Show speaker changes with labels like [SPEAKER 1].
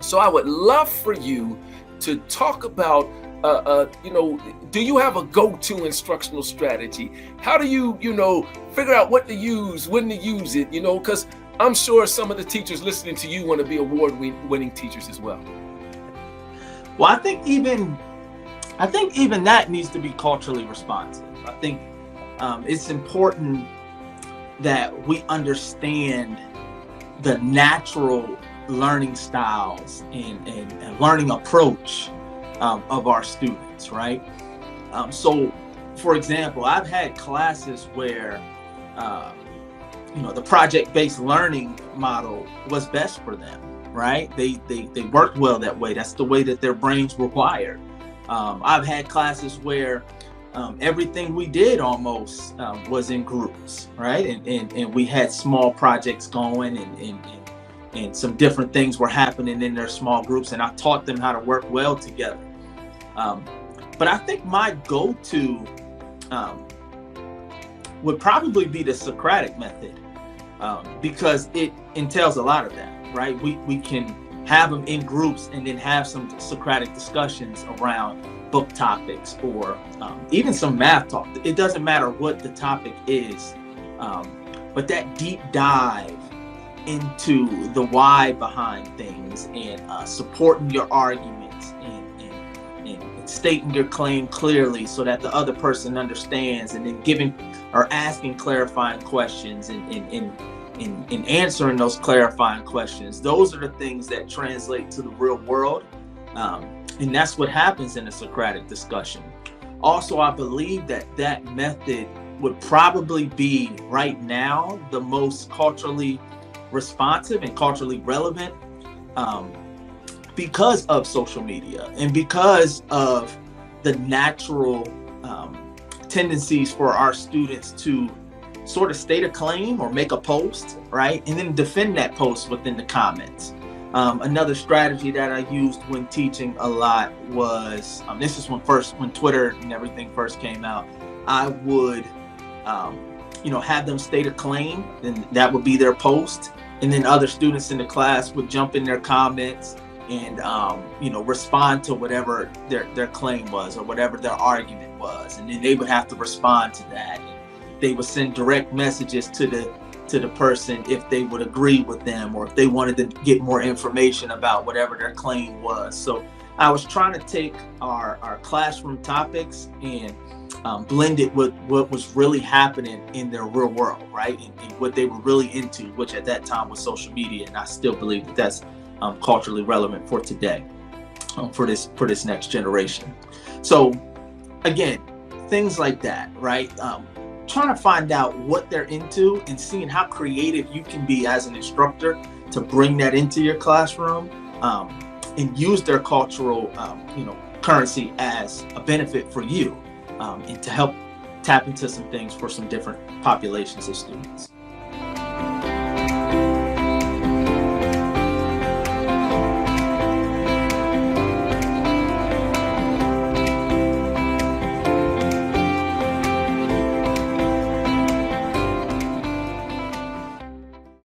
[SPEAKER 1] So I would love for you to talk about, do you have a go-to instructional strategy? How do you, figure out what to use, when to use it, because I'm sure some of the teachers listening to you want to be award-winning teachers as well.
[SPEAKER 2] Well, I think even that needs to be culturally responsive. I think it's important that we understand the natural learning styles and learning approach of our students, right? So, for example, I've had classes where, the project-based learning model was best for them, right? They worked well that way. That's the way that their brains were wired. I've had classes where everything we did almost was in groups, right? And we had small projects going and some different things were happening in their small groups, and I taught them how to work well together. But I think my go-to would probably be the Socratic method, because it entails a lot of that, right? We can have them in groups and then have some Socratic discussions around book topics or even some math talk. It doesn't matter what the topic is, but that deep dive into the why behind things and supporting your arguments and stating your claim clearly so that the other person understands, and then giving or asking clarifying questions and answering those clarifying questions. Those are the things that translate to the real world. And that's what happens in a Socratic discussion. Also, I believe that method would probably be right now the most culturally responsive and culturally relevant because of social media and because of the natural tendencies for our students to sort of state a claim or make a post, right? And then defend that post within the comments. Another strategy that I used when teaching a lot was, this is when Twitter and everything first came out, I would, have them state a claim, and that would be their post. And then other students in the class would jump in their comments and, respond to whatever their claim was or whatever their argument was. And then they would have to respond to that. And they would send direct messages to the person if they would agree with them or if they wanted to get more information about whatever their claim was. So I was trying to take our classroom topics and blend it with what was really happening in their real world, right? And what they were really into, which at that time was social media. And I still believe that that's culturally relevant for today, for this next generation. So again, things like that, right? Trying to find out what they're into and seeing how creative you can be as an instructor to bring that into your classroom and use their cultural currency as a benefit for you and to help tap into some things for some different populations of students.